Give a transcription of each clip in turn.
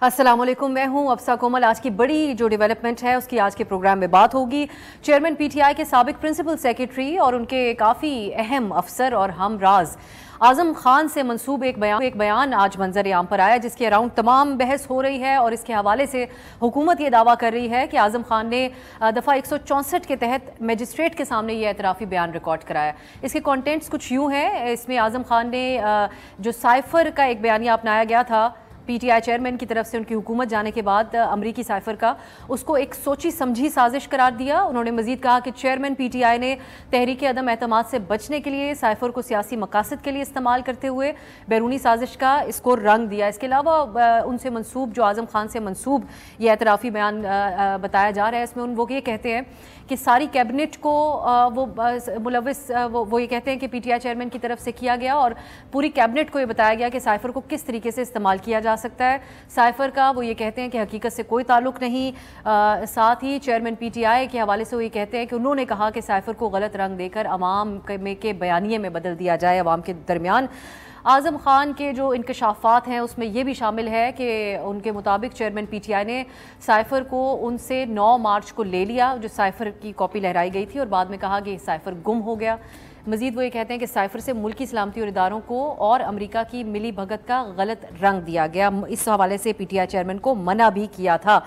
السلام علیکم، میں ہوں افسا کومل۔ آج کی بڑی جو ڈیولپمنٹ ہے اس کی آج کے پروگرام میں بات ہوگی۔ چیئرمین پی ٹی آئی کے سابق پرنسپل سیکرٹری اور ان کے کافی اہم افسر اور ہم راز اعظم خان سے منسوب ایک بیان آج منظر عام پر آیا، جس کے اراؤنڈ تمام بحث ہو رہی ہے، اور اس کے حوالے سے حکومت یہ دعویٰ کر رہی ہے کہ اعظم خان نے دفعہ 164 کے تحت میجسٹریٹ کے سامنے یہ اعترافی بیان ریکارڈ کرایا۔ اس کے کانٹینٹس کچھ یوں ہیں۔ اس میں اعظم خان نے جو سائفر کا ایک بیانیہ اپنایا گیا تھا پی ٹی آئی چیئرمین کی طرف سے ان کی حکومت جانے کے بعد امریکی سائفر کا، اس کو ایک سوچی سمجھی سازش قرار دیا۔ انہوں نے مزید کہا کہ چیئرمین پی ٹی آئی نے تحریک عدم اعتماد سے بچنے کے لیے سائفر کو سیاسی مقاصد کے لیے استعمال کرتے ہوئے بیرونی سازش کا اس کو رنگ دیا۔ اس کے علاوہ ان سے منسوب جو اعظم خان سے منسوب یہ اعترافی بیان بتایا جا رہا ہے، اس میں وہ یہ کہتے ہیں کہ ساری کیبنٹ کو وہ ملوث وہ یہ کہتے ہیں کہ پی ٹی آئی چیئرمین کی طرف سے کیا گیا، اور پوری کیبنٹ کو یہ بتایا گیا کہ سائفر کو کس طریقے سے استعمال کیا جا سکتا ہے۔ سائفر کا وہ یہ کہتے ہیں کہ حقیقت سے کوئی تعلق نہیں۔ ساتھ ہی چیئرمین پی ٹی آئی کے حوالے سے وہ یہ کہتے ہیں کہ انہوں نے کہا کہ سائفر کو غلط رنگ دے کر عوام کے بیانیے میں بدل دیا جائے عوام کے درمیان۔ اعظم خان کے جو انکشافات ہیں اس میں یہ بھی شامل ہے کہ ان کے مطابق چیئرمین پی ٹی آئی نے سائفر کو ان سے 9 مارچ کو لے لیا، جو سائفر کی کاپی لہرائی گئی تھی، اور بعد میں کہا کہ سائفر گم ہو گیا۔ مزید وہ یہ کہتے ہیں کہ سائفر سے ملکی سلامتی اور اداروں کو اور امریکہ کی ملی بھگت کا غلط رنگ دیا گیا۔ اس حوالے سے پی ٹی آئی چیئرمین کو منع بھی کیا تھا۔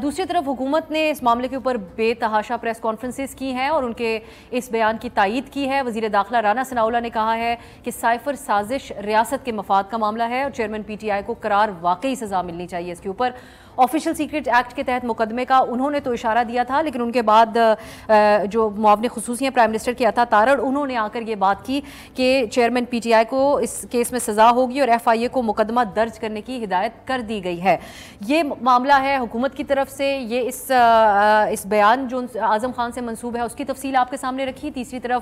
دوسری طرف حکومت نے اس معاملے کے اوپر بے تحاشا پریس کانفرنسز کی ہیں اور ان کے اس بیان کی تائید کی ہے۔ وزیر داخلہ رانا ثناءاللہ نے کہا ہے کہ سائفر سازش ریاست کے مفاد کا معاملہ ہے، اور چیئرمین پی ٹی آئی کو قرار واقعی سزا ملنی چاہیے اس کے اوپر۔ آفیشل سیکرٹ ایکٹ کے تحت مقدمے کا انہوں نے تو اشارہ دیا تھا، لیکن ان کے بعد جو معاون خصوصی ہیں پرائم منسٹر کے عطا تارڑ، انہوں نے آ کر یہ بات کی کہ چیئرمین پی ٹی آئی کو اس کیس میں سزا ہوگی اور ایف آئی اے کو مقدمہ درج کرنے کی ہدایت کر دی گئی ہے۔ یہ معاملہ ہے حکومت کی طرف سے۔ یہ اس بیان جو اعظم خان سے منسوب ہے اس کی تفصیل آپ کے سامنے رکھی۔ تیسری طرف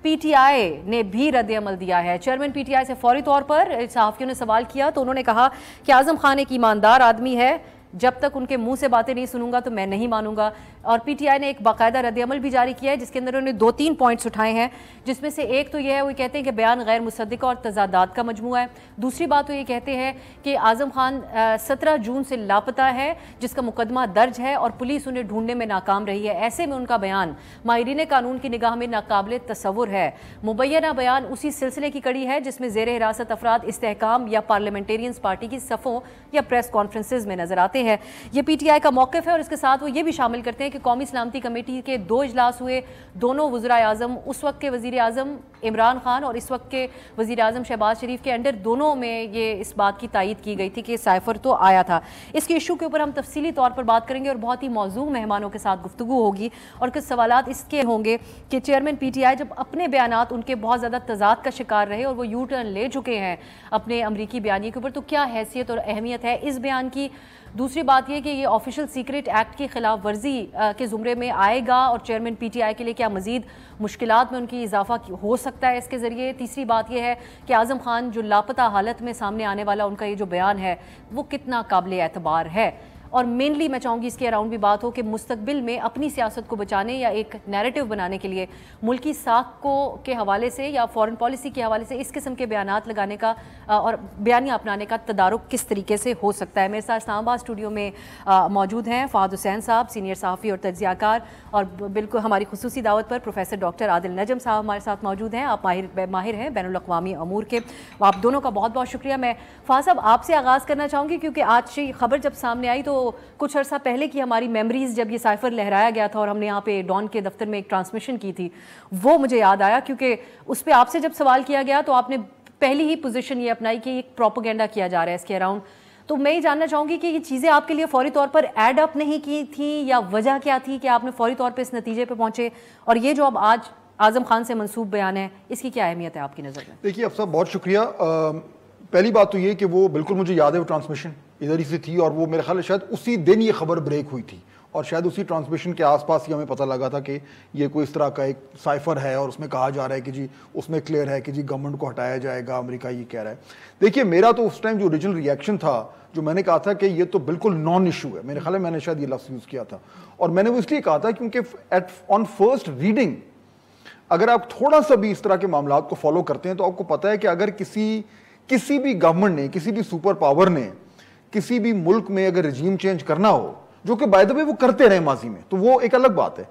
پی ٹی آئی نے بھی رد عمل دیا ہے۔ چیئرمین پی ٹی آئی سے فوری طور پر صحافیوں نے سوال کیا تو انہوں نے کہا کہ اعظم خان ایک ایماندار آدمی ہے، جب تک ان کے منہ سے باتیں نہیں سنوں گا تو میں نہیں مانوں گا۔ اور پی ٹی آئی نے ایک باقاعدہ رد عمل بھی جاری کیا ہے، جس کے اندر انہوں نے 2-3 پوائنٹس اٹھائے ہیں، جس میں سے ایک تو یہ ہے وہ کہتے ہیں کہ بیان غیر مصدقہ اور تضادات کا مجموعہ ہے۔ دوسری بات وہ یہ کہتے ہیں کہ اعظم خان 17 جون سے لاپتہ ہے، جس کا مقدمہ درج ہے اور پولیس انہیں ڈھونڈنے میں ناکام رہی ہے۔ ایسے میں ان کا بیان ماہرین قانون کی نگاہ میں ناقابل تصور ہے۔ مبینہ بیان اسی سلسلے کی کڑی ہے جس میں زیر حراست افراد استحکام یا پارلیمنٹیرینز پارٹی کی صفوں یا پریس کانفرنسز میں نظر آتے ہیں۔ یہ پی ٹی آئی کا موقف ہے، اور اس کے ساتھ وہ یہ بھی شامل کرتے ہیں کہ قومی سلامتی کمیٹی کے 2 اجلاس ہوئے۔ دونوں وزرائے اعظم، اس وقت کے وزیر اعظم عمران خان اور اس وقت کے وزیر اعظم شہباز شریف کے انڈر، دونوں میں یہ اس بات کی تائید کی گئی تھی کہ سائفر تو آیا تھا۔ اس کے ایشو کے اوپر ہم تفصیلی طور پر بات کریں گے اور بہت ہی موضوع مہمانوں کے ساتھ گفتگو ہوگی، اور کچھ سوالات اس کے ہوں گے کہ چیئرمین پی ٹی آئی جب اپنے بیانات ان کے بہت زیادہ تضاد کا شکار رہے اور وہ یو ٹرن لے چکے ہیں اپنے امریکی بیانیے کے اوپر، تو کیا حیثیت اور اہمیت ہے اس بیان کی؟ دوسری بات یہ کہ یہ آفیشل سیکرٹ ایکٹ کی خلاف ورزی کے زمرے میں آئے گا، اور چیئرمین پی ٹی آئی کے لیے کیا مزید مشکلات میں ان کی اضافہ ہو سکتا ہے اس کے ذریعے؟ تیسری بات یہ ہے کہ اعظم خان جو لاپتہ حالت میں سامنے آنے والا ان کا یہ جو بیان ہے وہ کتنا قابل اعتبار ہے؟ اور مینلی میں چاہوں گی اس کے اراؤنڈ بھی بات ہو کہ مستقبل میں اپنی سیاست کو بچانے یا ایک نیریٹو بنانے کے لیے ملکی ساکھ کے حوالے سے یا فورن پالیسی کے حوالے سے اس قسم کے بیانات لگانے کا اور بیانیہ اپنانے کا تدارک کس طریقے سے ہو سکتا ہے۔ میرے ساتھ اسلام آباد اسٹوڈیو میں موجود ہیں فہد حسین صاحب، سینئر صحافی اور تجزیہ کار، اور بالکل ہماری خصوصی دعوت پر پروفیسر ڈاکٹر عادل نجم صاحب ہمارے ساتھ موجود ہیں۔ آپ ماہر ہیں بین الاقوامی امور کے، آپ دونوں کا بہت بہت شکریہ۔ میں فہد صاحب آپ سے آغاز کرنا چاہوں گی، کیونکہ آج خبر جب سامنے آئی تو کچھ عرصہ پہلے کی ہماری میموریز جب یہ سائفر لہرایا گیا تھا اور ہم نے یہاں پہ ڈان کے دفتر میں ایک ٹرانسمیشن کی تھی، وہ مجھے یاد آیا، کیونکہ اس پہ آپ سے جب سوال کیا گیا تو آپ نے پہلی ہی پوزیشن یہ اپنائی کہ ایک پروپیگنڈا کیا جا رہا ہے اس کے اراؤنڈ۔ تو میں یہ جاننا چاہوں گی کہ یہ چیزیں آپ کے لیے فوری طور پر ایڈ اپ نہیں کی تھیں، یا وجہ کیا تھی کہ آپ نے فوری طور پہ اس نتیجے پہ پہنچے، اور یہ جو اب آج اعظم خان سے منسوب بیان ہے اس کی کیا اہمیت ہے آپ کی نظر میں؟ دیکھیے افسر، بہت شکریہ۔ پہلی بات تو یہ کہ وہ بالکل مجھے یاد ہے، وہ ٹرانسمیشن ادھر ہی سے تھی، اور وہ میرے خیال ہے شاید اسی دن یہ خبر بریک ہوئی تھی، اور شاید اسی ٹرانسمیشن کے آس پاس ہی ہمیں پتہ لگا تھا کہ یہ کوئی اس طرح کا ایک سائفر ہے، اور اس میں کہا جا رہا ہے کہ جی اس میں کلیئر ہے کہ جی گورنمنٹ کو ہٹایا جائے گا، امریکہ یہ کہہ رہا ہے۔ دیکھیے میرا تو اس ٹائم جو اوریجنل ریئیکشن تھا، جو میں نے کہا تھا کہ یہ تو بالکل نان ایشو ہے، میرے خیال ہے میں نے شاید یہ لفظ یوز کیا تھا، اور میں نے وہ اس لیے کہا تھا کیونکہ آن فرسٹ ریڈنگ اگر آپ تھوڑا سا بھی اس طرح کے معاملات کو فالو کرتے ہیں تو آپ کو پتہ ہے کہ اگر کسی بھی گورنمنٹ نے، کسی بھی سپر پاور نے کسی بھی ملک میں اگر رجیم چینج کرنا ہو, جو کہ بائی دا وے وہ کرتے رہے ماضی میں, تو وہ ایک الگ بات ہے,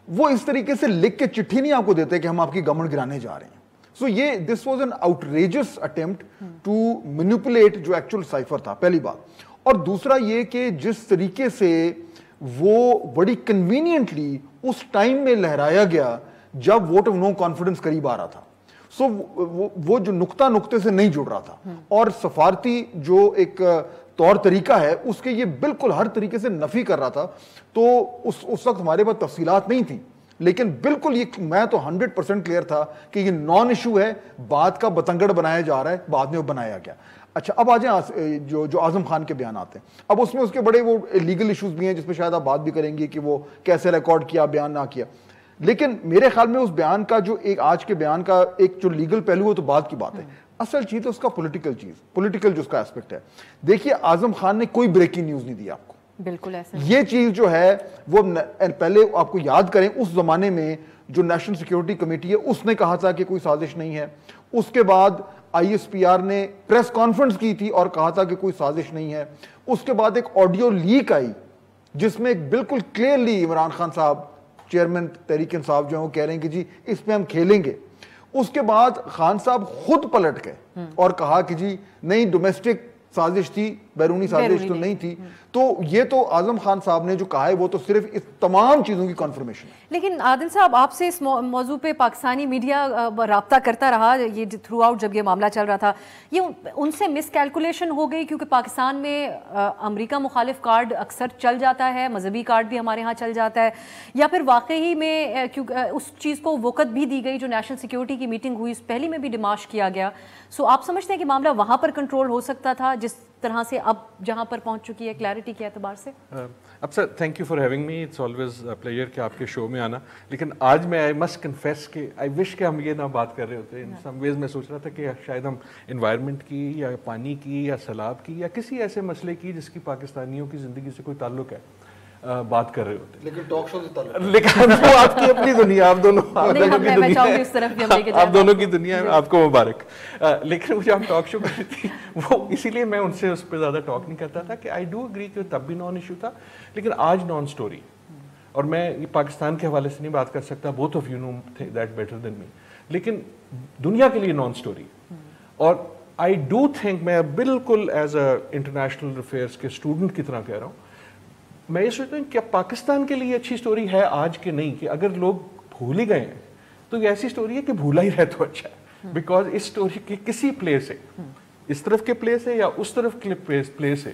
وہ اس طریقے سے لکھ کے چٹھی نہیں آپ کو دیتے کہ ہم آپ کی گورنمنٹ گرانے جا رہے ہیں. سو یہ this was an outrageous attempt to manipulate جو ایکچوئل سائفر تھا, پہلی بات. اور دوسرا یہ کہ جس طریقے سے وہ بڑی کنوینئنٹلی اس ٹائم میں لہرایا گیا جب ووٹ آف نو کانفیڈنس قریب آ رہا تھا, سو وہ جو نقطے سے نہیں جڑ رہا تھا, اور سفارتی جو ایک طور طریقہ ہے اس کے یہ بالکل ہر طریقے سے نفی کر رہا تھا. تو اس وقت ہمارے پاس تفصیلات نہیں تھیں, لیکن بالکل یہ میں تو 100% کلیئر تھا کہ یہ نان ایشو ہے, بات کا بتنگڑ بنایا جا رہا ہے, بعد میں وہ بنایا گیا. اچھا اب آ جائیں جو اعظم خان کے بیانات ہیں, اب اس میں اس کے بڑے وہ لیگل ایشوز بھی ہیں جس پہ شاید آپ بات بھی کریں گے کہ وہ کیسے ریکارڈ کیا, بیان نہ کیا. لیکن میرے خیال میں اس بیان کا جو ایک آج کے بیان کا ایک جو لیگل پہلو ہے تو بعد کی بات ہے, اصل چیز ہے اس کا پولیٹیکل جو اس کا ایسپیکٹ ہے. دیکھیے اعظم خان نے کوئی بریکنگ نیوز نہیں دی آپ کو, بالکل ایسا. یہ چیز جو ہے وہ پہلے آپ کو یاد کریں اس زمانے میں جو نیشنل سیکیورٹی کمیٹی ہے اس نے کہا تھا کہ کوئی سازش نہیں ہے, اس کے بعد آئی ایس پی آر نے پریس کانفرنس کی تھی اور کہا تھا کہ کوئی سازش نہیں ہے, اس کے بعد ایک آڈیو لیک آئی جس میں بالکل کلیئرلی عمران خان صاحب چیئرمین تحریک انصاف جو ہیں وہ کہہ رہے ہیں کہ جی اس پہ ہم کھیلیں گے. اس کے بعد خان صاحب خود پلٹ گئے اور کہا کہ جی نہیں ڈومیسٹک سازش تھی, بیرونی سازش تو نہیں تھی. تو یہ تو اعظم خان صاحب نے جو کہا ہے وہ تو صرف اس تمام چیزوں کی کنفرمیشن ہے. لیکن عادل صاحب آپ سے اس موضوع پہ پاکستانی میڈیا رابطہ کرتا رہا یہ تھرو آؤٹ جب یہ معاملہ چل رہا تھا, یہ ان سے مس کیلکولیشن ہو گئی کیونکہ پاکستان میں امریکہ مخالف کارڈ اکثر چل جاتا ہے, مذہبی کارڈ بھی ہمارے ہاں چل جاتا ہے, یا پھر واقعی میں اس چیز کو وقت بھی دی گئی جو نیشنل سیکیورٹی کی میٹنگ ہوئی اس پہلی میں بھی ڈیمارش کیا گیا. سو آپ سمجھتے ہیں کہ معاملہ وہاں پر کنٹرول ہو سکتا تھا جس طرح سے اب جہاں پر پہنچ چکی ہے کلیئرٹی کے اعتبار سے؟ اب sir thank you for having me, it's always pleasure کہ آپ کے شو میں آنا. لیکن آج میں آئی مسٹ کنفیس کہ آئی وش کہ ہم یہ نہ بات کر رہے ہوتے. ان سم ویز میں سوچ رہا تھا کہ شاید ہم انوائرمنٹ کی یا پانی کی یا سیلاب کی یا کسی ایسے مسئلے کی جس کی پاکستانیوں کی زندگی سے کوئی تعلق ہے بات کر رہے ہوتے, لیکن ٹاک شو سے تعلق, لیکن وہ آپ کی اپنی دنیا, آپ دونوں کی دنیا ہے, آپ کو مبارک. لیکن وہ جب ہم ٹاک شو کر رہی تھی وہ اسی لیے میں ان سے اس پہ زیادہ ٹاک نہیں کرتا تھا کہ آئی ڈو اگری کہ تب بھی نان ایشو تھا, لیکن آج نان سٹوری. اور میں یہ پاکستان کے حوالے سے نہیں بات کر سکتا, both of you know that better than me, لیکن دنیا کے لیے نان سٹوری. اور آئی ڈو تھنک, میں بالکل ایز اے انٹرنیشنل افیئرس کے اسٹوڈنٹ کی طرح کہہ رہا ہوں, میں یہ سوچتا ہوں کہ پاکستان کے لیے اچھی سٹوری ہے آج کے نہیں, کہ اگر لوگ بھول ہی گئے ہیں تو یہ ایسی سٹوری ہے کہ بھولا ہی رہے تو اچھا ہے. بیکاز اس سٹوری کے کسی پلے سے, اس طرف کے پلے سے یا اس طرف کے پلے سے,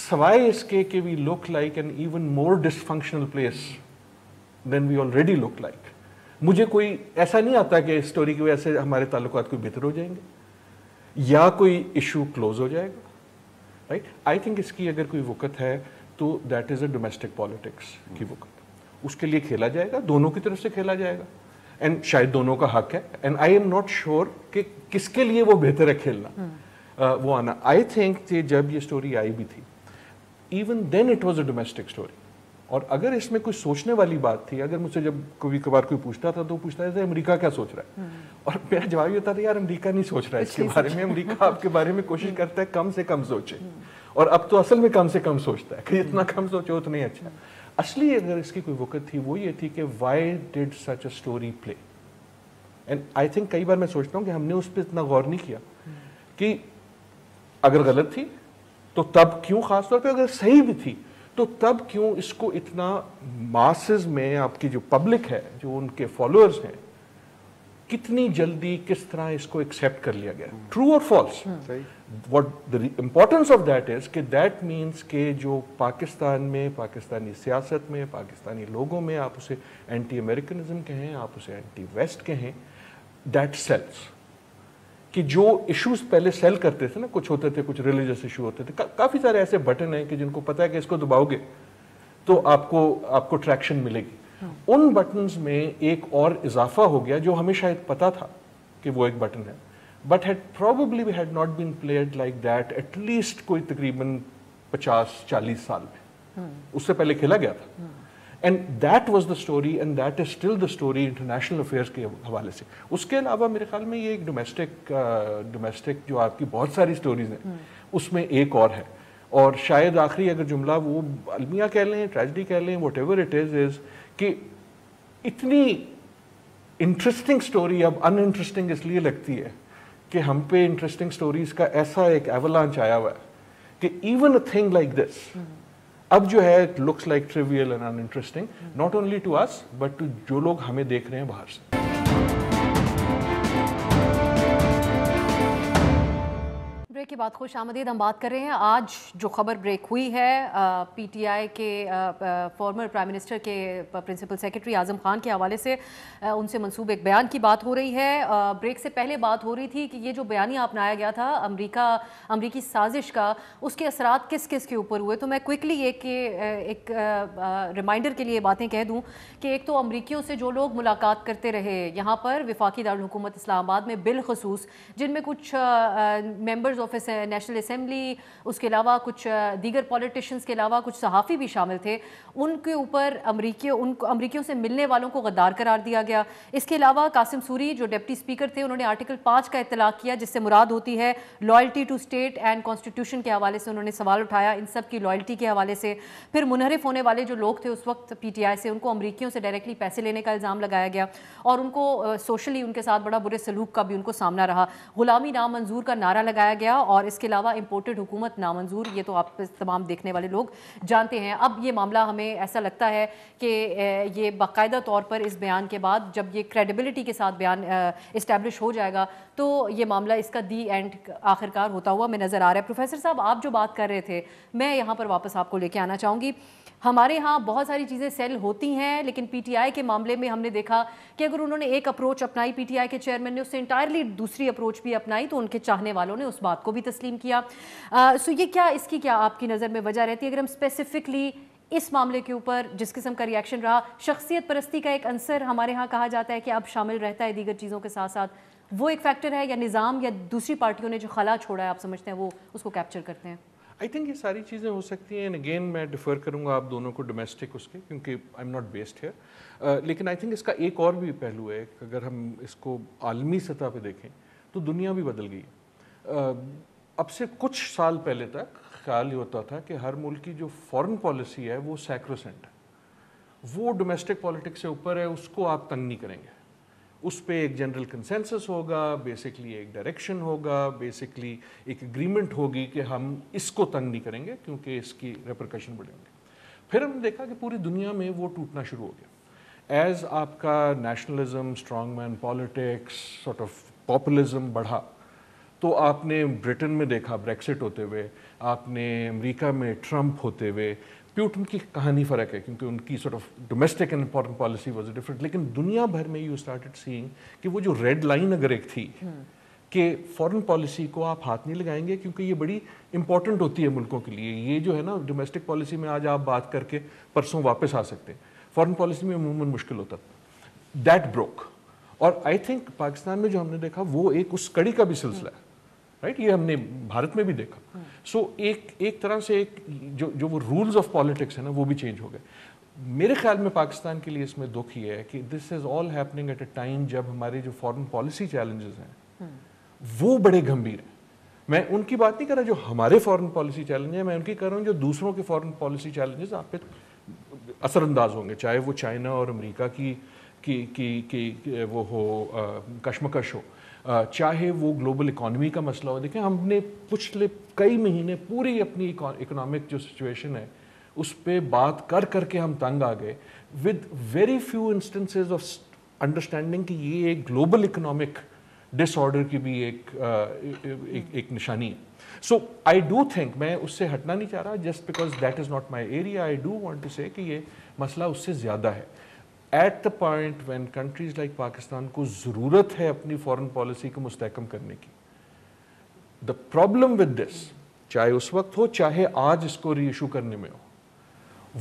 سوائے اس کے کہ we look like an even more dysfunctional place than we already look like, مجھے کوئی ایسا نہیں آتا کہ اس سٹوری کی وجہ سے ہمارے تعلقات کوئی بہتر ہو جائیں گے یا کوئی ایشو کلوز ہو جائے گا. رائٹ, آئی تھنک اس کی اگر کوئی وقت ہے تو that is a domestic politics کی وقت, اس کے لیے کھیلا جائے گا, دونوں کی طرف سے کھیلا جائے گا, اینڈ شاید دونوں کا حق ہے. And I am not sure کہ کس کے لیے وہ بہتر ہے کھیلنا, وہ آنا. آئی تھنک کہ جب یہ اسٹوری آئی بھی تھی even then it was a domestic story. اور اگر اس میں کوئی سوچنے والی بات تھی, اگر مجھ سے جب کبھی کبھار کوئی پوچھتا تھا تو پوچھتا تھا امریکہ کیا سوچ رہا ہے, اور میرا جواب یہ ہوتا تھا یار امریکہ نہیں سوچ رہا ہے اس کے بارے میں, امریکہ آپ کے بارے میں کوشش کرتا ہے کم سے کم سوچے, اور اب تو اصل میں کم سے کم سوچتا ہے کہ جتنا کم سوچو اتنا ہی اچھا. اصلی اگر اس کی کوئی وقت تھی وہ یہ تھی کہ why did such a story play. And I think کئی بار میں سوچتا ہوں کہ ہم نے اس پہ اتنا غور نہیں کیا کہ اگر غلط تھی تو تب کیوں, خاص طور پہ اگر صحیح بھی تھی تو تب کیوں اس کو اتنا ماسز میں, آپ کی جو پبلک ہے, جو ان کے فالوورز ہیں, کتنی جلدی کس طرح اس کو ایکسیپٹ کر لیا گیا, ٹرو اور false. What the importance of that is کہ that means کہ جو پاکستان میں, پاکستانی سیاست میں, پاکستانی لوگوں میں, آپ اسے اینٹی امریکنزم کہیں, آپ اسے اینٹی ویسٹ کہیں, that sells. کہ جو ایشوز پہلے سیل کرتے تھے نا, کچھ ہوتے تھے, کچھ ریلیجس ایشو ہوتے تھے, کافی سارے ایسے بٹن ہیں کہ جن کو پتا ہے کہ اس کو دباؤ گے تو آپ کو ٹریکشن ملے گی. ان بٹنز میں ایک اور اضافہ ہو گیا جو ہمیں شاید پتا تھا کہ وہ ایک بٹن ہے, but had probably had not been played like that at least کوئی تقریباً 50-40 سال میں, اس سے پہلے کھیلا گیا تھا. And that was the story and that is still the story international affairs کے حوالے سے. اس کے علاوہ میرے خیال میں یہ ایک ڈومیسٹک جو آپ کی بہت ساری سٹوریز ہیں اس میں ایک اور ہے, اور شاید آخری اگر جملہ وہ المیہ کہہ لیں, ٹریجڈی کہہ لیں, واٹ ایور اٹ از کہ اتنی انٹرسٹنگ سٹوری اب ان انٹرسٹنگ اس لیے لگتی ہے کہ ہم پہ انٹرسٹنگ سٹوریز کا ایسا ایک ایولانچ آیا ہوا ہے کہ even a thing like this اب جو ہے looks like travel and in interesting not only to us but to جو لوگ ہمیں دیکھ رہے ہیں باہر سے. بریک کے بعد خوش آمدید. ہم بات کر رہے ہیں آج جو خبر بریک ہوئی ہے پی ٹی آئی کے فارمر پرائم منسٹر کے پرنسپل سیکرٹری اعظم خان کے حوالے سے ان سے منسوب ایک بیان کی بات ہو رہی ہے. بریک سے پہلے بات ہو رہی تھی کہ یہ جو بیانیہ اپنایا گیا تھا امریکی سازش کا, اس کے اثرات کس کس کے اوپر ہوئے. تو میں کوئکلی ایک ریمائنڈر کے لیے باتیں کہہ دوں کہ ایک تو امریکیوں سے جو لوگ ملاقات کرتے رہے یہاں پر وفاقی دارالحکومت اسلام آباد میں بالخصوص, جن میں کچھ ممبرز آف نیشنل اسمبلی, اس کے علاوہ کچھ دیگر پولیٹیشنز کے علاوہ کچھ صحافی بھی شامل تھے, ان کے اوپر امریکیوں سے ملنے والوں کو غدار قرار دیا گیا. اس کے علاوہ قاسم سوری جو ڈپٹی اسپیکر تھے, انہوں نے آرٹیکل 5 کا اطلاق کیا جس سے مراد ہوتی ہے loyalty to state and constitution کے حوالے سے انہوں نے سوال اٹھایا ان سب کی لائلٹی کے حوالے سے. پھر منحرف ہونے والے جو لوگ تھے اس وقت پی ٹی آئی سے, ان کو امریکیوں سے ڈائریکٹلی پیسے لینے کا الزام لگایا گیا اور ان کو سوشلی ان کے ساتھ بڑا برے سلوک کا بھی ان کو سامنا رہا. غلامی نامنظور کا نعرہ لگایا گیا اور اس کے علاوہ امپورٹڈ حکومت نامنظور, یہ تو آپ تمام دیکھنے والے لوگ جانتے ہیں. اب یہ معاملہ ہمیں ایسا لگتا ہے کہ یہ باقاعدہ طور پر اس بیان کے بعد جب یہ کریڈیبلٹی کے ساتھ بیان اسٹیبلش ہو جائے گا تو یہ معاملہ اس کا دی اینڈ آخرکار ہوتا ہوا ہمیں نظر آ رہا ہے. پروفیسر صاحب, آپ جو بات کر رہے تھے میں یہاں پر واپس آپ کو لے کے آنا چاہوں گی. ہمارے ہاں بہت ساری چیزیں سیل ہوتی ہیں لیکن پی ٹی آئی کے معاملے میں ہم نے دیکھا کہ اگر انہوں نے ایک اپروچ اپنائی پی ٹی آئی کے چیئرمین نے اس سے انٹائرلی دوسری اپروچ بھی اپنائی تو ان کے چاہنے والوں نے اس بات کو بھی تسلیم کیا. سو یہ کیا اس کی کیا آپ کی نظر میں وجہ رہتی ہے اگر ہم اسپیسیفکلی اس معاملے کے اوپر جس قسم کا ریاکشن رہا, شخصیت پرستی کا ایک عنصر ہمارے ہاں کہا جاتا ہے کہ اب شامل رہتا ہے دیگر چیزوں کے ساتھ ساتھ, وہ ایک فیکٹر ہے یا نظام یا دوسری پارٹیوں نے جو خلا چھوڑا ہے آپ سمجھتے ہیں وہ اس کو کیپچر کرتے ہیں؟ آئی تھنک یہ ساری چیزیں ہو سکتی ہیں. اگین میں ڈیفر کروں گا آپ دونوں کو ڈومیسٹک اس کے, کیونکہ I am not based here. لیکن آئی تھنک اس کا ایک اور بھی پہلو ہے کہ اگر ہم اس کو عالمی سطح پہ دیکھیں تو دنیا بھی بدل گئی ہے. اب سے کچھ سال پہلے تک خیال یہ ہوتا تھا کہ ہر ملک کی جو فارن پالیسی ہے وہ سیکروسینٹ ہے, وہ ڈومیسٹک پالیٹکس سے اوپر ہے, اس کو آپ تنگ نہیں کریں گے, اس پہ ایک جنرل کنسنسس ہوگا, بیسکلی ایک ڈائریکشن ہوگا, بیسکلی ایک اگریمنٹ ہوگی کہ ہم اس کو تنگ نہیں کریں گے کیونکہ اس کی ریپرکشن بڑھیں گے. پھر ہم نے دیکھا کہ پوری دنیا میں وہ ٹوٹنا شروع ہو گیا ایز آپ کا nationalism, strong man politics, sort of populism بڑھا. تو آپ نے برٹن میں دیکھا بریکسٹ ہوتے ہوئے, آپ نے امریکہ میں ٹرمپ ہوتے ہوئے. پیوٹن کی کہانی فرق ہے کیونکہ ان کی sort of domestic and foreign policy was different, لیکن دنیا بھر میں یو اسٹارٹڈ سیئنگ کہ وہ جو ریڈ لائن اگر ایک تھی کہ فارن پالیسی کو آپ ہاتھ نہیں لگائیں گے کیونکہ یہ بڑی امپورٹنٹ ہوتی ہے ملکوں کے لیے. یہ جو ہے نا ڈومیسٹک پالیسی میں آج آپ بات کر کے پرسوں واپس آ سکتے ہیں, فارن پالیسی میں عموماً مشکل ہوتا تھا. That broke. اور آئی تھنک پاکستان میں جو ہم نے دیکھا وہ ایک اس کڑی کا بھی سلسلہ ہے, رائٹ, یہ ہم نے بھارت میں بھی دیکھا. سو ایک طرح سے ایک جو وہ رولز آف پالیٹکس ہیں نا وہ بھی چینج ہو گئے. میرے خیال میں پاکستان کے لیے اس میں دکھ یہ ہے کہ دس از آل ہیپننگ ایٹ اے ٹائم جب ہمارے جو فارن پالیسی چیلنجز ہیں وہ بڑے گمبھیر ہیں. میں ان کی بات نہیں کر رہا جو ہمارے فارن پالیسی چیلنج ہیں, میں ان کی کر رہا ہوں جو دوسروں کے فارن پالیسی چیلنجز آپ پہ اثر انداز ہوں گے, چاہے وہ چائنا اور امریکہ کی وہ ہو کشمکش ہو, چاہے وہ گلوبل اکانومی کا مسئلہ ہو. دیکھیں ہم نے پچھلے کئی مہینے پوری اپنی اکنامک جو سچویشن ہے اس پہ بات کر کے ہم تنگ آ گئے with very few instances of understanding کہ یہ ایک گلوبل اکنامک ڈس آرڈر کی بھی ایک نشانی ہے. سو آئی ڈو تھنک, میں اس سے ہٹنا نہیں چاہ رہا just because that is not my area, I do want to say کہ یہ مسئلہ اس سے زیادہ ہے. At the point when countries like Pakistan کو ضرورت ہے اپنی فارن پالیسی کو مستحکم کرنے کی, دا پرابلم ود دس, چاہے اس وقت ہو چاہے آج اس کو ری ایشو کرنے میں ہو,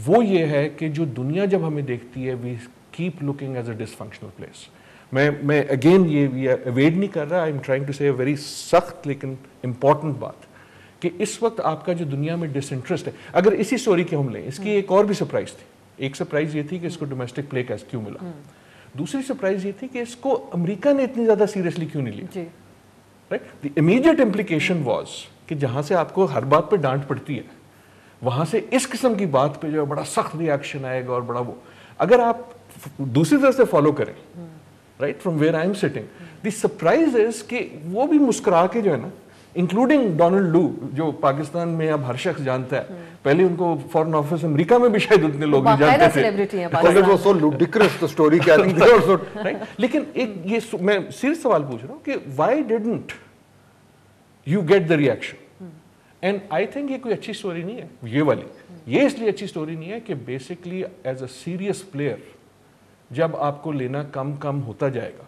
وہ یہ ہے کہ جو دنیا جب ہمیں دیکھتی ہے we keep looking as a dysfunctional place. میں اگین یہ اویڈ نہیں کر رہا, I am trying to say very سخت لیکن امپورٹنٹ بات کہ اس وقت آپ کا جو دنیا میں ڈس انٹرسٹ ہے. اگر اسی اسٹوری کے ہم لیں, اس کی ایک اور بھی سرپرائز تھی. ایک سرپرائز یہ تھی کہ اس کو ڈومیسٹک پلے کیوں ملا, دوسری سرپرائز یہ تھی کہ اس کو امریکہ نے اتنی زیادہ سیریسلی کیوں نہیں لیا. Right, the immediate implication was کہ جہاں سے آپ کو ہر بات پہ ڈانٹ پڑتی ہے وہاں سے اس قسم کی بات پہ جو ہے بڑا سخت ریئیکشن آئے گا اور بڑا وہ. اگر آپ دوسری طرف سے فالو کریں right from where I am sitting, the surprise is کہ وہ بھی مسکرا کے جو ہے نا, انکلوڈنگ ڈونلڈ لو جو پاکستان میں اب ہر شخص جانتا ہے, پہلے ان کو فارن آفس امریکہ میں بھی شاید اتنے لوگ نہیں جانتے تھے. لیکن ایک یہ میں سیریس سوال پوچھ رہا ہوں کہ why didn't you get the reaction, and I think یہ کوئی اچھی سٹوری نہیں ہے یہ والی. یہ اس لیے اچھی سٹوری نہیں ہے کہ basically as a serious player جب آپ کو لینا کم ہوتا جائے گا,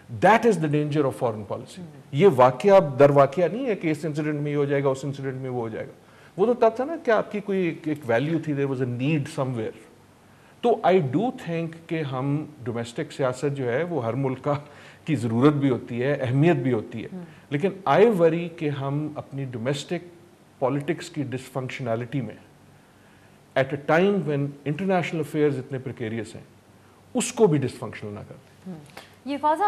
that is the danger of foreign policy. یہ واقعہ در واقعہ نہیں ہے کہ اس انسیڈنٹ میں یہ ہو جائے گا, اس انسیڈنٹ میں وہ ہو جائے گا. وہ تو تب تھا نا کہ آپ کی کوئی ایک ویلیو تھی, there was a need some where. تو آئی ڈو تھنک کہ ہم ڈومیسٹک سیاست جو ہے وہ ہر ملک کی ضرورت بھی ہوتی ہے, اہمیت بھی ہوتی ہے, لیکن آئی وری کہ ہم اپنی ڈومیسٹک پالیٹکس کی ڈسفنکشنالٹی میں at a time when international affairs اتنے پریکیریس ہیں اس کو بھی ڈسفنکشنل نہ کر دیں. یہ فاضہ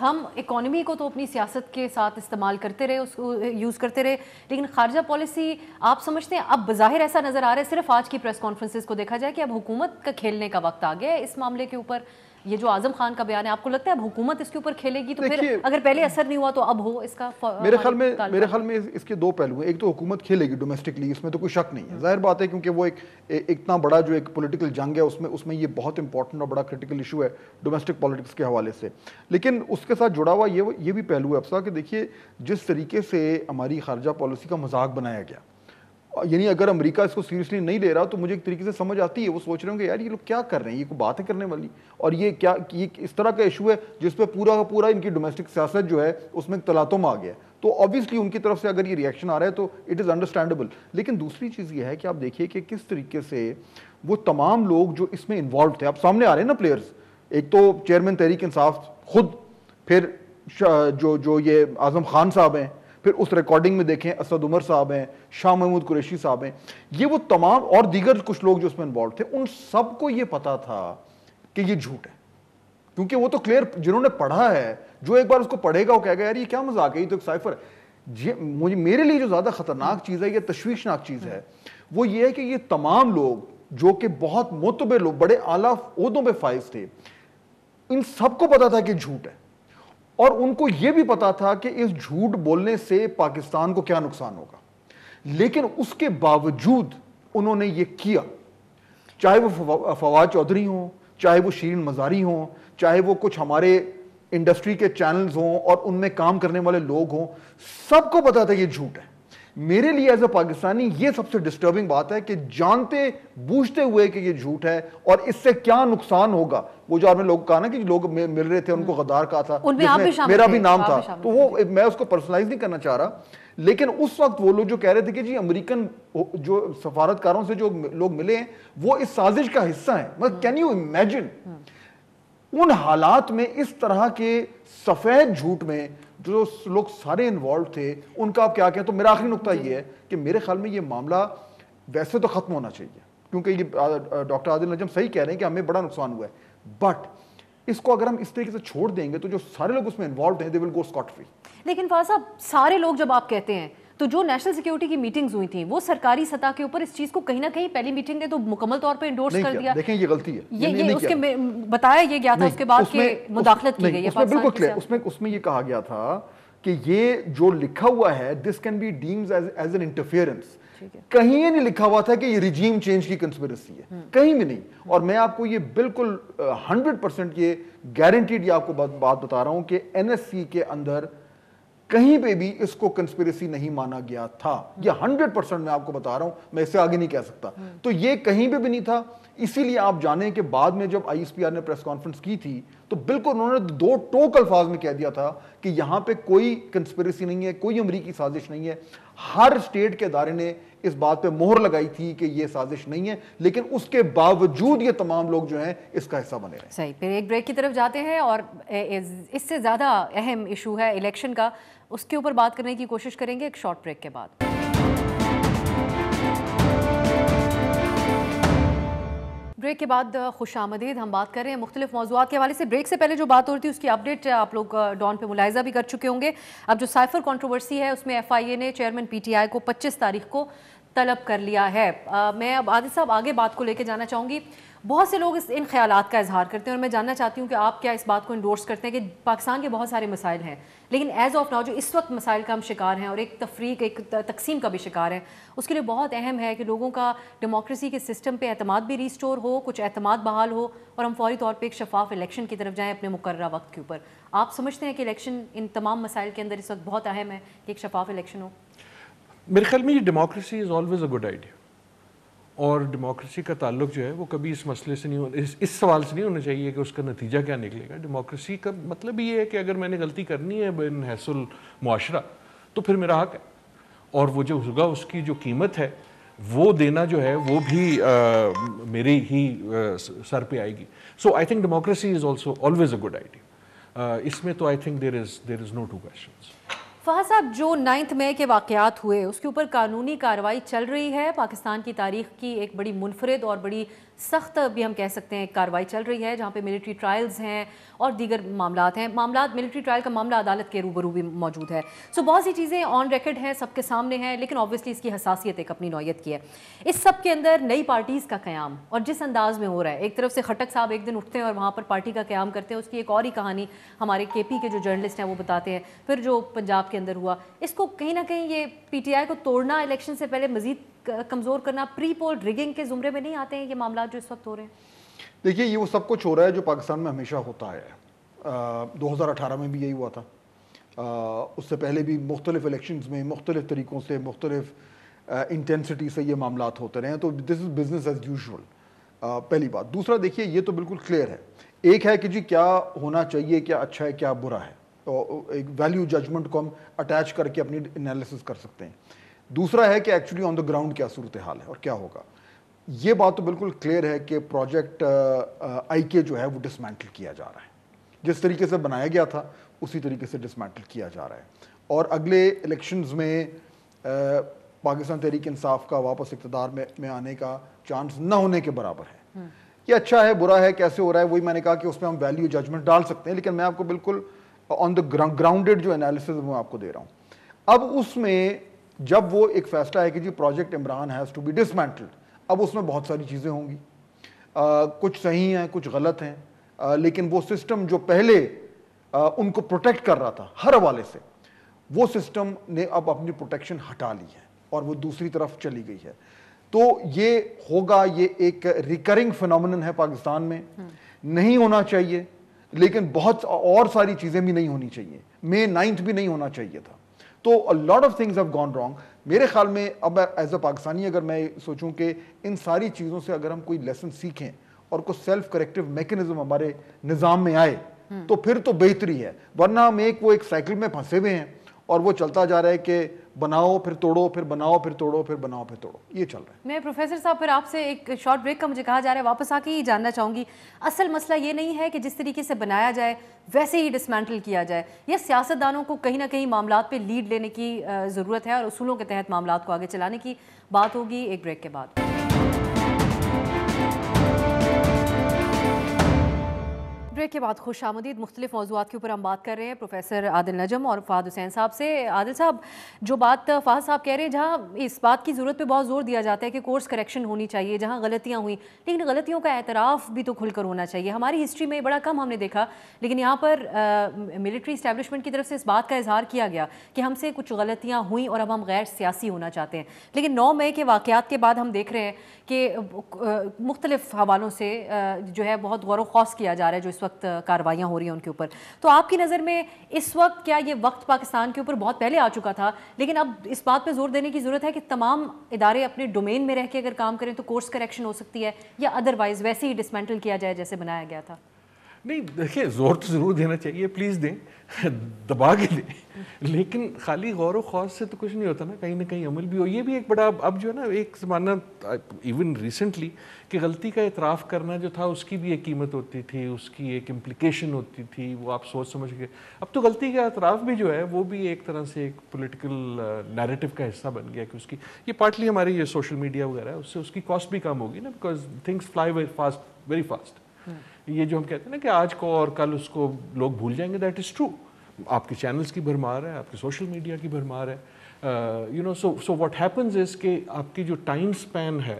ہم اکانومی کو تو اپنی سیاست کے ساتھ استعمال کرتے رہے, اس کو یوز کرتے رہے, لیکن خارجہ پالیسی آپ سمجھتے ہیں اب بظاہر ایسا نظر آ رہا ہے صرف آج کی پریس کانفرنسز کو دیکھا جائے کہ اب حکومت کا کھیلنے کا وقت آ گیا ہے اس معاملے کے اوپر. یہ جو اعظم خان کا بیان ہے, آپ کو لگتا ہے اب حکومت اس کے اوپر کھیلے گی تو پھر اگر پہلے اثر نہیں ہوا تو اب ہو اس کا؟ میرے خیال میں اس کے دو پہلو ہیں. ایک تو حکومت کھیلے گی ڈومیسٹکلی, اس میں تو کوئی شک نہیں ہے, ظاہر بات ہے, کیونکہ وہ ایک اتنا بڑا جو ایک پولیٹیکل جنگ ہے اس میں یہ بہت امپورٹنٹ اور بڑا کرٹیکل ایشو ہے ڈومیسٹک پالیٹکس کے حوالے سے. لیکن اس کے ساتھ جڑا ہوا یہ بھی پہلو ہے افسا کہ دیکھیے جس طریقے سے ہماری خارجہ پالیسی کا مذاق بنایا گیا, یعنی اگر امریکہ اس کو سیریسلی نہیں لے رہا تو مجھے ایک طریقے سے سمجھ آتی ہے, وہ سوچ رہے ہوں کہ یار یہ لوگ کیا کر رہے ہیں, یہ کوئی بات ہے کرنے والی, اور یہ کیا اس طرح کا ایشو ہے جس پہ پورا کا پورا ان کی ڈومیسٹک سیاست جو ہے اس میں تلاطم آ گیا ہے. تو آبویسلی ان کی طرف سے اگر یہ ریئیکشن آ رہا ہے تو اٹ از انڈرسٹینڈیبل. لیکن دوسری چیز یہ ہے کہ آپ دیکھیے کہ کس طریقے سے وہ تمام لوگ جو اس میں انوالو تھے, اب سامنے آ رہے ہیں نا پلیئرز, ایک تو چیئرمین تحریک انصاف خود, پھر جو یہ اعظم خان صاحب ہیں, پھر اس ریکارڈنگ میں دیکھیں اسد عمر صاحب ہیں, شاہ محمود قریشی صاحب ہیں, یہ وہ تمام اور دیگر کچھ لوگ جو اس میں انوالو تھے, ان سب کو یہ پتا تھا کہ یہ جھوٹ ہے, کیونکہ وہ تو کلیئر جنہوں نے پڑھا ہے, جو ایک بار اس کو پڑھے گا وہ کہے گا یار یہ کیا مذاق ہے, یہ تو ایک سائفر ہے. میرے لیے جو زیادہ خطرناک چیز ہے, یہ تشویشناک چیز ہے, وہ یہ ہے کہ یہ تمام لوگ جو کہ بہت معتبر لوگ, بڑے اعلیٰ عہدوں پہ فائز تھے, ان سب کو پتا تھا کہ جھوٹ ہے, اور ان کو یہ بھی پتا تھا کہ اس جھوٹ بولنے سے پاکستان کو کیا نقصان ہوگا, لیکن اس کے باوجود انہوں نے یہ کیا. چاہے وہ فواد چودھری ہوں, چاہے وہ شیرین مزاری ہوں, چاہے وہ کچھ ہمارے انڈسٹری کے چینلز ہوں اور ان میں کام کرنے والے لوگ ہوں, سب کو پتا تھا یہ جھوٹ ہے. میرے لیے ایز اے پاکستانی یہ سب سے ڈسٹربنگ بات ہے کہ جانتے بوجھتے ہوئے کہ یہ جھوٹ ہے اور اس سے کیا نقصان ہوگا. وہ جو آپ نے لوگ کہا نا کہ لوگ مل رہے تھے, ان کو غدار کہا تھا, میرا بھی نام تھا, تو وہ میں اس کو پرسنلائز نہیں کرنا چاہ رہا, لیکن اس وقت وہ لوگ جو کہہ رہے تھے کہ جی امریکن جو سفارتکاروں سے جو لوگ ملے ہیں وہ اس سازش کا حصہ ہیں, مطلب کین یو امیجن ان حالات میں اس طرح کے سفید جھوٹ میں جو لوگ سارے انوالو تھے, ان کا آپ کیا کہیں. تو میرا آخری نقطہ یہ ہے کہ میرے خیال میں یہ معاملہ ویسے تو ختم ہونا چاہیے, کیونکہ یہ ڈاکٹر عادل نجم صحیح کہہ رہے ہیں کہ ہمیں بڑا نقصان ہوا ہے, بٹ اس کو اگر ہم اس طریقے سے چھوڑ دیں گے تو جو سارے لوگ اس میں انوالوڈ ہیں they will go scot free. لیکن فاضل صاحب سارے لوگ جب آپ کہتے ہیں تو جو نیشنل سیکیورٹی کی میٹنگز ہوئی تھیں وہ سرکاری سطح کے اوپر اس چیز کو کہیں نہ کہیں پہلی میٹنگ نے تو مکمل طور پہ انڈورس کر دیا. دیکھیں یہ غلطی ہے, یہ اس کے بتایا یہ گیا تھا اس کے بعد کہ مداخلت کی گئی ہے. بالکل کلیئر, اس میں یہ کہا گیا تھا کہ یہ جو لکھا ہوا ہے this can be deemed as an interference. کہیں یہ نہیں لکھا ہوا تھا کہ یہ ریجیم چینج کی کنسپیرسی ہے, کہیں بھی نہیں. اور میں آپ کو یہ بالکل 100% یہ گارنٹیڈ یہ آپ کو بات بتا رہا ہوں کہ NSC کے اندر کہیں پہ بھی اس کو کنسپیرسی نہیں مانا گیا تھا. یہ 100% میں آپ کو بتا رہا ہوں, میں اس سے آگے نہیں کہہ سکتا. تو یہ کہیں پہ بھی نہیں تھا. اسی لیے آپ جانیں کہ بعد میں جب ISPR نے پریس کانفرنس کی تھی تو بالکل انہوں نے 2 ٹوک الفاظ میں کہہ دیا تھا کہ یہاں پہ کوئی کنسپیرسی نہیں ہے, کوئی امریکی سازش نہیں ہے. ہر اسٹیٹ کے ادارے نے اس بات پہ مہر لگائی تھی کہ یہ سازش نہیں ہے, لیکن اس کے باوجود یہ تمام لوگ جو ہیں اس کا حصہ بنے رہے. صحیح, پھر ایک بریک کی طرف جاتے ہیں اور اس سے زیادہ اہم ایشو ہے الیکشن کا, اس کے اوپر بات کرنے کی کوشش کریں گے ایک شارٹ بریک کے بعد. بریک کے بعد خوش آمدید. ہم بات کر رہے ہیں مختلف موضوعات کے حوالے سے. بریک سے پہلے جو بات ہو رہی تھی اس کی اپڈیٹ آپ لوگ ڈان پہ ملاحظہ بھی کر چکے ہوں گے. اب جو سائفر کنٹروورسی ہے اس میں FIA نے چیئرمین PTI کو 25 تاریخ کو طلب کر لیا ہے. میں اب عادل صاحب آگے بات کو لے کے جانا چاہوں گی. بہت سے لوگ ان خیالات کا اظہار کرتے ہیں اور میں جاننا چاہتی ہوں کہ آپ کیا اس بات کو انڈورس کرتے ہیں کہ پاکستان کے بہت سارے مسائل ہیں لیکن ایز آف ناؤ جو اس وقت مسائل کا ہم شکار ہیں اور ایک تفریق ایک تقسیم کا بھی شکار ہیں اس کے لیے بہت اہم ہے کہ لوگوں کا ڈیموکریسی کے سسٹم پہ اعتماد بھی ریسٹور ہو, کچھ اعتماد بحال ہو اور ہم فوری طور پہ ایک شفاف الیکشن کی طرف جائیں اپنے مقررہ وقت کے اوپر. آپ سمجھتے ہیں کہ الیکشن ان تمام مسائل کے اندر اس وقت بہت اہم ہے کہ ایک شفاف الیکشن ہو؟ میرے خیال میں یہ democracy is always a good idea, اور ڈیموکریسی کا تعلق جو ہے وہ کبھی اس مسئلے سے نہیں اس سوال سے نہیں ہونا چاہیے کہ اس کا نتیجہ کیا نکلے گا. ڈیموکریسی کا مطلب یہ ہے کہ اگر میں نے غلطی کرنی ہے بن حیث المعاشرہ تو پھر میرا حق ہے, اور وہ جو ہوگا اس کی جو قیمت ہے وہ دینا جو ہے وہ بھی میرے ہی سر پہ آئے گی. So I think democracy is also always a good idea. اس میں تو I think there is no two questions. Fahad Sahab, جو 9 مئی کے واقعات ہوئے اس کے اوپر قانونی کارروائی چل رہی ہے. پاکستان کی تاریخ کی ایک بڑی منفرد اور بڑی سخت بھی ہم کہہ سکتے ہیں کارروائی چل رہی ہے جہاں پہ ملٹری ٹرائلز ہیں اور دیگر معاملات ہیں. ملٹری ٹرائل کا معاملہ عدالت کے روبرو بھی موجود ہے. سو بہت سی چیزیں آن ریکارڈ ہیں, سب کے سامنے ہیں, لیکن آبویسلی اس کی حساسیت ایک اپنی نوعیت کی ہے. اس سب کے اندر نئی پارٹیز کا قیام اور جس انداز میں ہو رہا ہے, ایک طرف سے خٹک صاحب ایک دن اٹھتے ہیں اور وہاں پر پارٹی کا قیام کرتے ہیں, اس کی ایک اور ہی کہانی ہمارے کے پی کے جو جرنلسٹ ہیں وہ بتاتے ہیں. پھر جو پنجاب کے اندر ہوا, اس کو کہیں نہ کہیں یہ پی ٹی آئی کو توڑنا, الیکشن سے پہلے مزید کمزور کرنا, پری پول ریگنگ کے زمرے میں نہیں آتے ہیں یہ معاملات جو اس وقت ہو رہے ہیں؟ دیکھیے, یہ وہ سب کچھ ہو رہا ہے جو پاکستان میں ہمیشہ ہوتا ہے. 2018 میں بھی یہی ہوا تھا, اس سے پہلے بھی مختلف الیکشنز میں مختلف طریقوں سے مختلف انٹینسٹی سے یہ معاملات ہوتے رہے ہیں. تو دس از بزنس ایز یوزول, پہلی بات. دوسرا دیکھیے, یہ تو بالکل کلیئر ہے. ایک ہے کہ جی کیا ہونا چاہیے, کیا اچھا ہے کیا برا ہے, ایک ویلیو ججمنٹ کو ہم اٹیچ کر کے اپنی انالیسس کر سکتے ہیں. دوسرا ہے کہ ایکچولی آن دا گراؤنڈ کیا صورتحال ہے اور کیا ہوگا. یہ بات تو بالکل کلیئر ہے کہ پروجیکٹ آئی کے جو ہے وہ ڈسمینٹل کیا جا رہا ہے, جس طریقے سے بنایا گیا تھا اسی طریقے سے ڈسمینٹل کیا جا رہا ہے. اور اگلے الیکشنز میں پاکستان تحریک انصاف کا واپس اقتدار میں آنے کا چانس نہ ہونے کے برابر ہے. یہ اچھا ہے برا ہے کیسے ہو رہا ہے, وہی میں نے کہا کہ اس میں ہم ویلیو ججمنٹ ڈال سکتے ہیں, لیکن میں آپ کو بالکل آن دا گراؤنڈڈ جو انالیسز میں آپ کو دے رہا ہوں. اب اس میں جب وہ ایک فیصلہ ہے کہ جی project Imran has to be dismantled, اب اس میں بہت ساری چیزیں ہوں گی, کچھ صحیح ہیں کچھ غلط ہیں, لیکن وہ سسٹم جو پہلے ان کو پروٹیکٹ کر رہا تھا ہر حوالے سے, وہ سسٹم نے اب اپنی پروٹیکشن ہٹا لی ہے اور وہ دوسری طرف چلی گئی ہے. تو یہ ہوگا, یہ ایک ریکرنگ فینومینن ہے پاکستان میں, نہیں ہونا چاہیے, لیکن بہت اور ساری چیزیں بھی نہیں ہونی چاہیے. مئی 9 بھی نہیں ہونا چاہیے تھا. تو a lot of things have gone wrong. میرے خیال میں اب ایز اے پاکستانی اگر میں سوچوں کہ ان ساری چیزوں سے اگر ہم کوئی لیسن سیکھیں اور کوئی سیلف کریکٹیو میکنزم ہمارے نظام میں آئے تو پھر تو بہتری ہے, ورنہ ہم ایک سائیکل میں پھنسے ہوئے ہیں اور وہ چلتا جا رہا ہے کہ بناؤ پھر توڑو, پھر بناؤ پھر توڑو, پھر بناؤ پھر توڑو, یہ چل رہا ہے. میں پروفیسر صاحب پھر آپ سے ایک شارٹ بریک کا مجھے کہا جا رہا ہے, واپس آ کے ہی جاننا چاہوں گی اصل مسئلہ یہ نہیں ہے کہ جس طریقے سے بنایا جائے ویسے ہی ڈسمینٹل کیا جائے, یا سیاستدانوں کو کہیں نہ کہیں معاملات پہ لیڈ لینے کی ضرورت ہے اور اصولوں کے تحت معاملات کو آگے چلانے کی بات ہوگی ایک بریک کے بعد. بریک کے بعد خوش آمدید. مختلف موضوعات کے اوپر ہم بات کر رہے ہیں پروفیسر عادل نجم اور فہد حسین صاحب سے. عادل صاحب, جو بات فہد صاحب کہہ رہے ہیں, جہاں اس بات کی ضرورت پہ بہت زور دیا جاتا ہے کہ کورس کریکشن ہونی چاہیے جہاں غلطیاں ہوئیں, لیکن غلطیوں کا اعتراف بھی تو کھل کر ہونا چاہیے. ہماری ہسٹری میں بڑا کم ہم نے دیکھا, لیکن یہاں پر ملٹری اسٹیبلشمنٹ کی طرف سے اس بات کا اظہار کیا گیا کہ ہم سے کچھ غلطیاں ہوئیں اور اب ہم غیر سیاسی ہونا چاہتے ہیں. لیکن 9 مئی کے واقعات کے بعد ہم دیکھ رہے ہیں کہ مختلف حوالوں سے جو ہے بہت غور و خوض کیا جا رہا ہے جو اس وقت کارروائیاں ہو رہی ہیں ان کے اوپر. تو آپ کی نظر میں اس وقت کیا یہ وقت پاکستان کے اوپر بہت پہلے آ چکا تھا, لیکن اب اس بات پہ زور دینے کی ضرورت ہے کہ تمام ادارے اپنے ڈومین میں رہ کے اگر کام کریں تو کورس کریکشن ہو سکتی ہے, یا ادروائز ویسے ہی ڈسمینٹل کیا جائے جیسے بنایا گیا تھا؟ نہیں دیکھیں, زور تو ضرور دینا چاہیے, پلیز دیں, دبا کے دیں, لیکن خالی غور و خوض سے تو کچھ نہیں ہوتا نا, کہیں نہ کہیں عمل بھی ہو. یہ بھی ایک بڑا اب جو ہے نا ایک زمانہ ایون ریسنٹلی کہ غلطی کا اعتراف کرنا جو تھا اس کی بھی ایک قیمت ہوتی تھی, اس کی ایک امپلیکیشن ہوتی تھی, وہ آپ سوچ سمجھ کے. اب تو غلطی کا اعتراف بھی جو ہے وہ بھی ایک طرح سے ایک پولیٹیکل نیریٹو کا حصہ بن گیا کہ اس کی یہ پارٹلی ہماری یہ سوشل میڈیا وغیرہ ہے, اس سے اس کی کاسٹ بھی کم ہوگی نا, because things fly very fast. یہ جو ہم کہتے ہیں نا کہ آج کو اور کل اس کو لوگ بھول جائیں گے, دیٹ از ٹرو, آپ کے چینلز کی بھرمار ہے, آپ کے سوشل میڈیا کی بھرمار ہے. You know so what happens is کہ آپ کی جو ٹائم اسپین ہے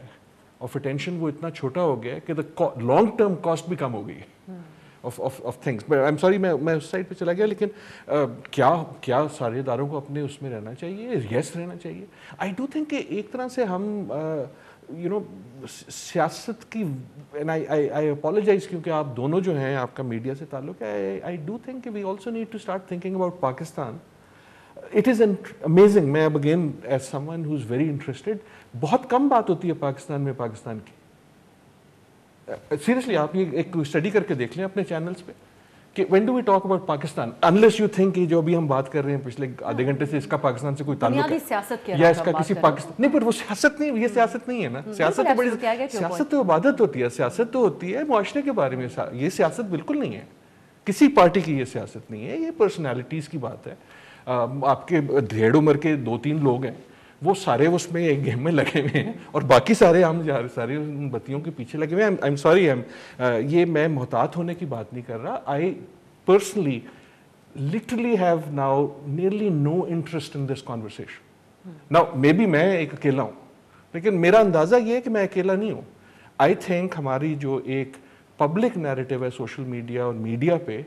آف اٹینشن وہ اتنا چھوٹا ہو گیا ہے کہ لانگ ٹرم کاسٹ بھی کم ہو گئی ہے of things. But I'm sorry میں اس سائڈ پہ چلا گیا, لیکن کیا سارے اداروں کو اپنے اس میں رہنا چاہیے, یس رہنا چاہیے. آئی ڈو تھنک کہ ایک طرح سے ہم یو نو سیاست کی, آئی اپالوجائز کیونکہ آپ دونوں جو ہیں آپ کا میڈیا سے تعلق ہے, آئی ڈو تھنک کہ we also need to start thinking about Pakistan. It is amazing, میں اب again as someone who is very interested, بہت کم بات ہوتی ہے پاکستان میں پاکستان کی. سیریسلی آپ یہ ایک اسٹڈی کر کے دیکھ لیں اپنے چینلز پہ کہ when do we talk about Pakistan, unless you think کہ جو ابھی ہم بات کر رہے ہیں پچھلے آدھے گھنٹے سے, اس کا پاکستان سے کوئی تعلق ہے یا اس کا کسی پاکستان نہیں, پر وہ سیاست نہیں, یہ سیاست نہیں ہے نا. سیاست تو بڑی, سیاست تو عبادت ہوتی ہے, سیاست تو ہوتی ہے معاشرے کے بارے میں. یہ سیاست بالکل نہیں ہے, کسی پارٹی کی یہ سیاست نہیں ہے, یہ پرسنالٹیز کی بات ہے. آپ کے ڈھیڑ عمر کے 2-3 لوگ ہیں, وہ سارے اس میں ایک گیم میں لگے ہوئے ہیں, اور باقی سارے ہم سارے ان بتیوں کے پیچھے لگے ہوئے ہیں. آئی ایم سوری, یہ میں محتاط ہونے کی بات نہیں کر رہا. I personally literally have now nearly no interest in this conversation. Now maybe میں ایک اکیلا ہوں, لیکن میرا اندازہ یہ ہے کہ میں اکیلا نہیں ہوں. آئی تھنک ہماری جو ایک پبلک نیریٹو ہے سوشل میڈیا اور میڈیا پہ,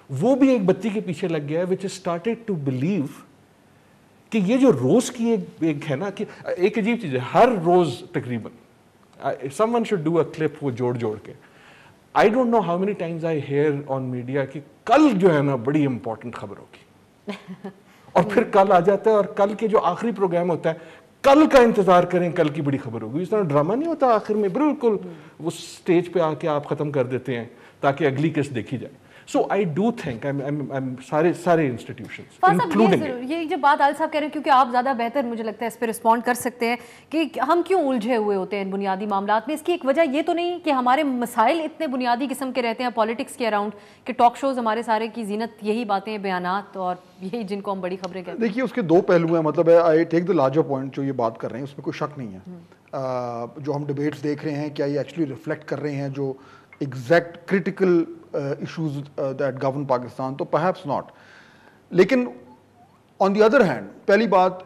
وہ بھی ایک بتی کے پیچھے لگ گیا ہے, which has started to believe کہ یہ جو روز کی ایک ہے نا, کہ ایک عجیب چیز ہے, ہر روز تقریباً someone should do a clip وہ جوڑ کے. I don't know how many times I hear on media کہ کل جو ہے نا بڑی امپورٹنٹ خبر ہوگی, اور پھر کل آ جاتا ہے, اور کل کے جو آخری پروگرام ہوتا ہے, کل کا انتظار کریں, کل کی بڑی خبر ہوگی. اس طرح ڈرامہ نہیں ہوتا آخر میں, بالکل وہ سٹیج پہ آ کے آپ ختم کر دیتے ہیں تاکہ اگلی قسط دیکھی جائے. So I do think سارے انسٹیٹیوشنز انکلوڈنگ یہ جو بات عادل صاحب کہہ رہے ہیں, کیونکہ آپ زیادہ بہتر مجھے لگتا ہے اس پہ رسپونڈ کر سکتے ہیں کہ ہم کیوں الجھے ہوئے ہوتے ہیں ان بنیادی معاملات میں. اس کی ایک وجہ یہ تو نہیں کہ ہمارے مسائل اتنے بنیادی قسم کے رہتے ہیں پالیٹکس کے اراؤنڈ, کہ ٹاک شوز ہمارے سارے کی زینت یہی باتیں, بیانات, اور یہی جن کو ہم بڑی خبریں کہتے ہیں. دیکھیے اس کے 2 پہلو ہیں. مطلب ہے آئی ٹیک دا لارجر پوائنٹ جو یہ بات کر رہے ہیں, اس میں کوئی شک نہیں ہے. جو ہم ڈبیٹس دیکھ رہے ہیں, کیا یہ ایکچولی ریفلیکٹ کر رہے ہیں جو exact critical issues that govern Pakistan, تو perhaps not. لیکن on the other hand, پہلی بات,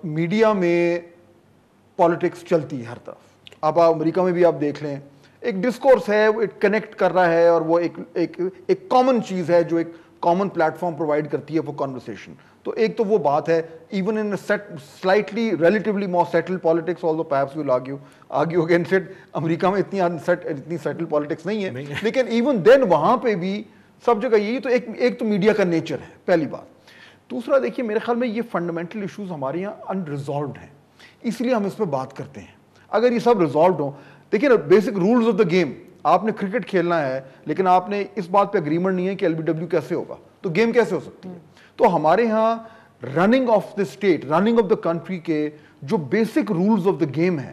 میڈیا میں پالیٹکس چلتی ہے ہر طرف. اب امریکہ میں بھی آپ دیکھ لیں, ایک ڈسکورس ہے, وہ کنیکٹ کر رہا ہے, اور وہ ایک کامن چیز ہے جو ایک کامن پلیٹ فارم پرووائڈ کرتی ہے فور کنورسیشن. تو ایک تو وہ بات ہے, even in slightly relatively more settled politics, although perhaps we'll argue against it, امریکہ میں اتنی سیٹل پالیٹکس نہیں ہے, لیکن ایون دین وہاں پہ بھی سب جگہ یہی. تو ایک تو میڈیا کا نیچر ہے, پہلی بات. دوسرا دیکھیے, میرے خیال میں یہ فنڈامنٹل ایشوز ہمارے یہاں انریزالوڈ ہیں, اس لیے ہم اس پہ بات کرتے ہیں. اگر یہ سب ریزالوڈ ہوں, دیکھیے نا, basic rules of the game, آپ نے کرکٹ کھیلنا ہے لیکن آپ نے اس بات پہ اگریمنٹ نہیں ہے کہ LBW کیسے ہوگا, تو گیم کیسے ہو سکتی ہے. تو ہمارے ہاں running of the state, running of the country کے جو basic rules of the game ہیں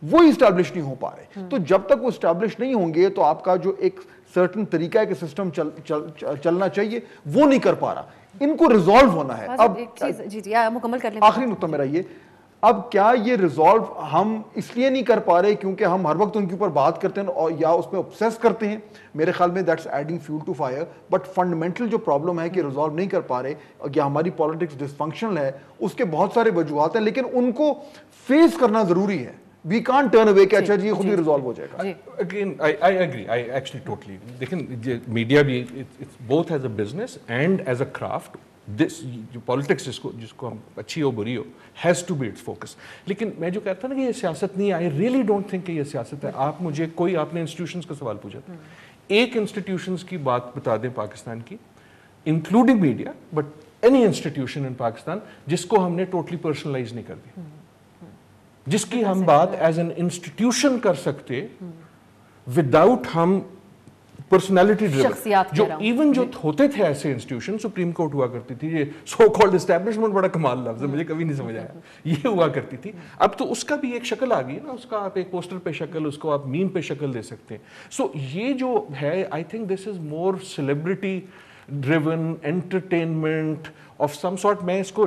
وہ اسٹیبلش نہیں ہو پا رہے. تو جب تک وہ اسٹیبلش نہیں ہوں گے تو آپ کا جو ایک سرٹن طریقہ ہے کہ سسٹم چلنا چاہیے وہ نہیں کر پا رہا. ان کو ریزالو ہونا ہے. اب مکمل کر لیں. آخری نقطہ میرا یہ, اب کیا یہ ریزالو ہم اس لیے نہیں کر پا رہے کیونکہ ہم ہر وقت ان کے اوپر بات کرتے ہیں اور یا اس میں obsess کرتے ہیں. میرے خیال میں that's adding fuel to fire. But fundamental جو پرابلم ہے کہ ریزالو نہیں کر پا رہے, یا ہماری پالیٹکس ڈسفنکشنل ہے, اس کے بہت سارے وجوہات ہیں, لیکن ان کو فیس کرنا ضروری ہے. We can't turn away کہ اچھا جی خود ہی ریزالو ہو جائے گا. Again, I agree. I actually totally agree. لیکن میڈیا بھی it's both as a business and as a craft. This جو پالیٹکس جس کو ہم اچھی ہو بری ہو has to be its focus. لیکن میں جو کہتا ہوں نا کہ یہ سیاست نہیں, I really don't think کہ یہ سیاست ہے. آپ مجھے کوئی, آپ نے انسٹیٹیوشنز کا سوال پوچھا تھا, ایک انسٹیٹیوشنز کی بات بتا دیں پاکستان کی, including media, but any institution in Pakistan جس کو ہم نے ٹوٹلی پرسنلائز نہیں کر دی, جس کی ہم بات ایز این انسٹیٹیوشن کر سکتے وداؤٹ ہم پرسنالٹی ڈریون. جو ایون جو ہوتے تھے ایسے انسٹیٹیوشن, سپریم کورٹ ہوا کرتی تھی, یہ سو کالڈ اسٹیبلشمنٹ بڑا کمال لفظ ہے, مجھے کبھی نہیں سمجھ آیا, یہ ہوا کرتی تھی. اب تو اس کا بھی ایک شکل آ گئی نا, اس کا آپ ایک پوسٹر پہ شکل, اس کو آپ میم پہ شکل دے سکتے ہیں. سو یہ جو ہے, I think this is more celebrity driven entertainment of some sort. میں اس کو